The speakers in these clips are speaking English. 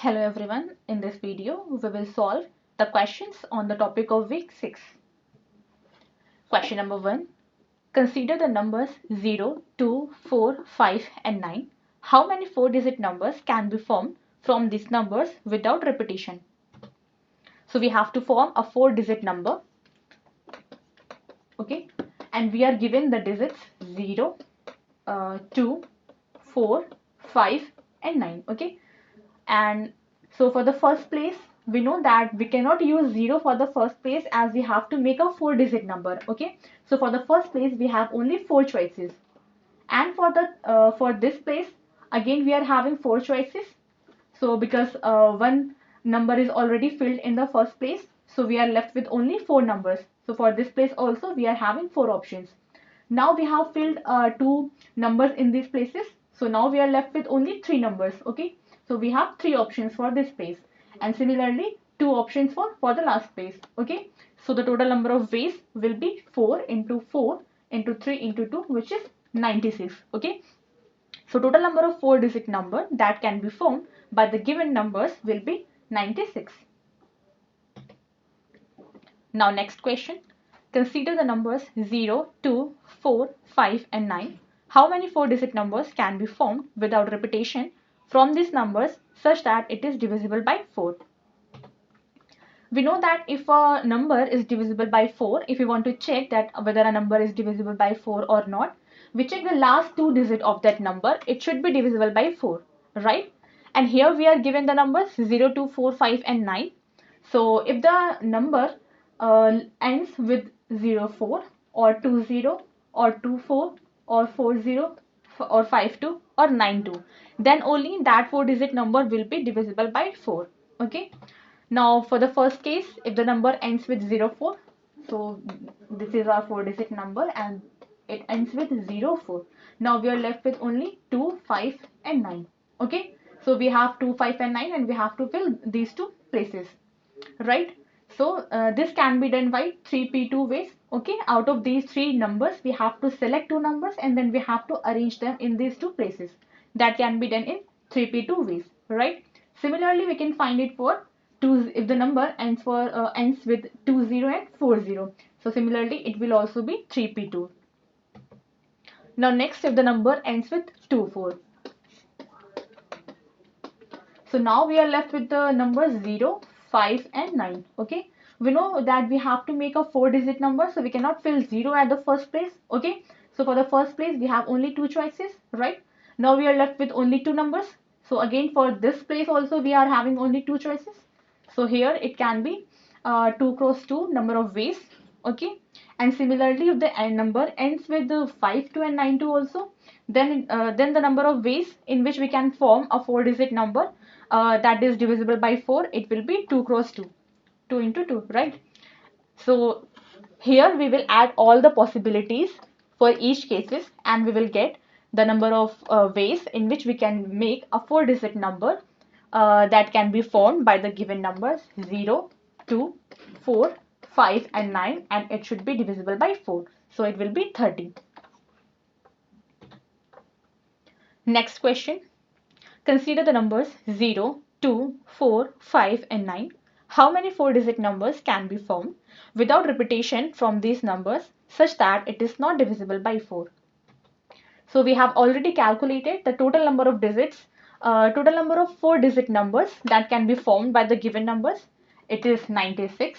Hello everyone, in this video we will solve the questions on the topic of week 6. Question number 1. Consider the numbers 0, 2, 4, 5 and 9. How many 4-digit numbers can be formed from these numbers without repetition? So we have to form a 4-digit number, okay, and we are given the digits 0, 2, 4, 5 and 9, okay. And so for the first place, we know that we cannot use 0 for the first place as we have to make a 4-digit number, okay. So for the first place, we have only 4 choices. And for this place, again we are having 4 choices. So because one number is already filled in the first place, so we are left with only 4 numbers. So for this place also, we are having 4 options. Now we have filled 2 numbers in these places. So now we are left with only 3 numbers, okay. So we have 3 options for this space, and similarly 2 options for the last space, okay. So the total number of ways will be 4 into 4 into 3 into 2, which is 96, okay. So total number of 4-digit number that can be formed by the given numbers will be 96. Now next question. Consider the numbers 0, 2, 4, 5 and 9. How many 4-digit numbers can be formed without repetition from these numbers such that it is divisible by 4? We know that if a number is divisible by 4, if we want to check that whether a number is divisible by 4 or not, we check the last 2 digits of that number. It should be divisible by 4, right? And here we are given the numbers 0, 2, 4, 5 and 9. So if the number ends with 0, 4 or 2, 0 or 2, 4 or 4, 0 or 5, 2 or 9, 2, then only that 4-digit number will be divisible by 4, okay? Now for the first case, if the number ends with 0, 4, so this is our 4-digit number and it ends with 0, 4. Now we are left with only 2, 5 and 9, okay. So we have 2, 5 and 9 and we have to fill these 2 places, right? So this can be done by 3p2 ways, okay. Out of these 3 numbers, we have to select 2 numbers and then we have to arrange them in these 2 places. That can be done in 3p2 ways, right? Similarly, we can find it for 2 if the number ends with 20 and 40. So similarly, it will also be 3p2. Now next, if the number ends with 24. So now we are left with the numbers 0, 5 and 9, okay. We know that we have to make a 4-digit number, so we cannot fill 0 at the first place, okay. So for the first place, we have only 2 choices, right? Now we are left with only 2 numbers. So again for this place also we are having only 2 choices. So here it can be 2 cross 2 number of ways, okay. And similarly, if the number ends with 5, 2 and 9, 2 also, then the number of ways in which we can form a 4-digit number that is divisible by 4, it will be 2 cross 2, 2 into 2, right? So here we will add all the possibilities for each cases and we will get the number of ways in which we can make a 4-digit number that can be formed by the given numbers 0, 2, 4, 5 and 9, and it should be divisible by 4. So it will be 30. Next question. Consider the numbers 0, 2, 4, 5 and 9. How many 4-digit numbers can be formed without repetition from these numbers such that it is not divisible by 4? So we have already calculated the total number of digits, total number of 4-digit numbers that can be formed by the given numbers. It is 96,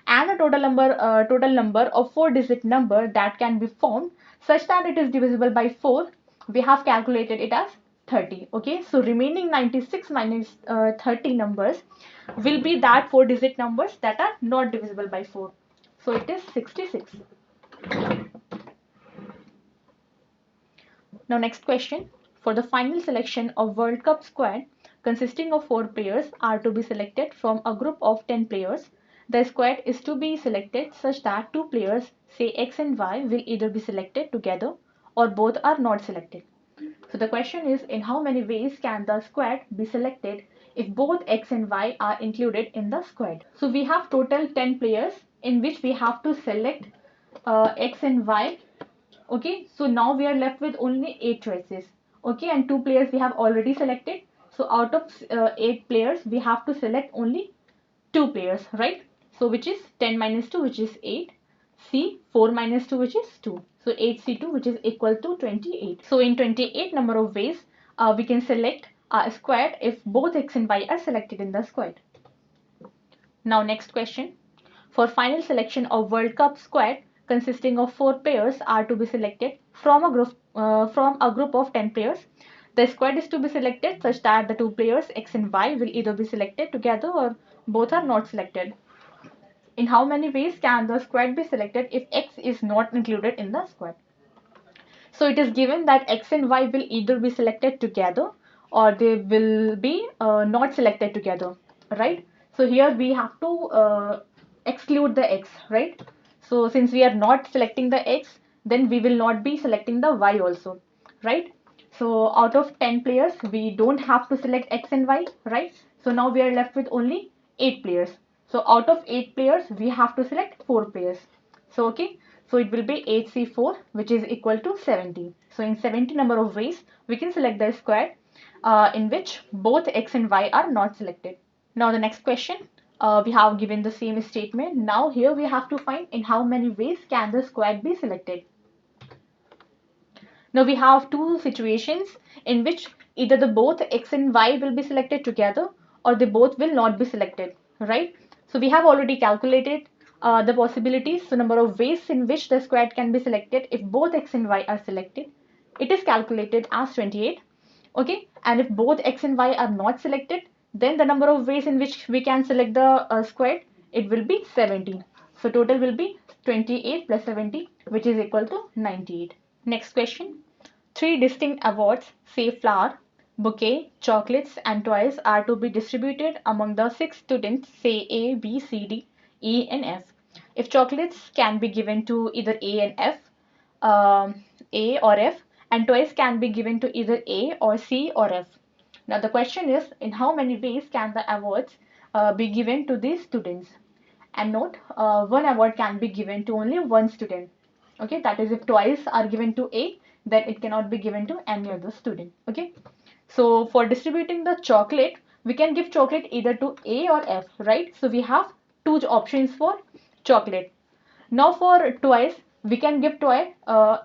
and the total number of 4-digit number that can be formed such that it is divisible by 4. We have calculated it as 30, okay. So remaining 96 minus 30 numbers will be that 4-digit numbers that are not divisible by 4. So it is 66. Now next question. For the final selection of World Cup squad consisting of 4 players are to be selected from a group of 10 players. The squad is to be selected such that 2 players, say X and Y, will either be selected together or both are not selected. So the question is, in how many ways can the squad be selected if both X and Y are included in the squad? So we have total 10 players in which we have to select X and Y. Okay, so now we are left with only 8 choices, okay, and 2 players we have already selected. So out of 8 players, we have to select only 2 players, right? So which is 10 minus 2, which is 8. C, 4 minus 2, which is 2. So 8C2, which is equal to 28. So in 28 number of ways, we can select a square if both x and y are selected in the square. Now next question. For final selection of World Cup squad consisting of 4 players are to be selected from a group of 10 players. The squad is to be selected such that the 2 players x and y will either be selected together or both are not selected. In how many ways can the squad be selected if x is not included in the squad? So it is given that x and y will either be selected together or they will be not selected together, right? So here we have to exclude the x, right? So since we are not selecting the x, then we will not be selecting the y also, right? So out of 10 players, we don't have to select x and y, right? So now we are left with only 8 players. So out of 8 players, we have to select 4 players. So okay, so it will be 8C4, which is equal to 70. So in 70 number of ways, we can select the square in which both x and y are not selected. Now the next question, we have given the same statement. Now here we have to find in how many ways can the square be selected. Now we have two situations in which either the both x and y will be selected together or they both will not be selected, right? So we have already calculated the possibilities, so number of ways in which the square can be selected if both x and y are selected. It is calculated as 28, okay? And if both x and y are not selected, then the number of ways in which we can select the square, it will be 70. So total will be 28 plus 70, which is equal to 98. Next question. 3 distinct awards, say flower, bouquet, chocolates, and toys, are to be distributed among the 6 students, say A, B, C, D, E, and F. If chocolates can be given to either A and F, A or F, and toys can be given to either A or C or F. Now the question is, in how many ways can the awards be given to these students? And note, one award can be given to only one student. Okay, that is if toys are given to A, then it cannot be given to any other student. Okay, so for distributing the chocolate, we can give chocolate either to A or F, right? So we have two options for chocolate. Now for toys, we can give toy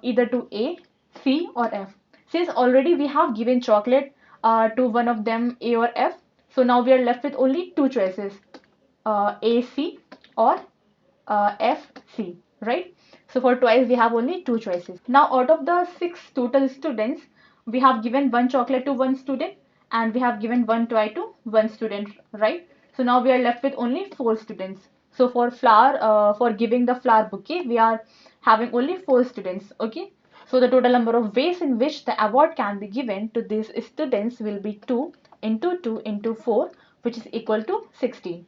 either to A, C or F. Since already we have given chocolate to one of them, A or F, so now we are left with only two choices, AC or FC, right? So for toys, we have only two choices. Now out of the 6 total students, we have given one chocolate to one student and we have given one toy to one student, right? So now we are left with only 4 students. So for flower, for giving the flower bouquet, we are having only 4 students, okay? So the total number of ways in which the award can be given to these students will be 2 into 2 into 4, which is equal to 16.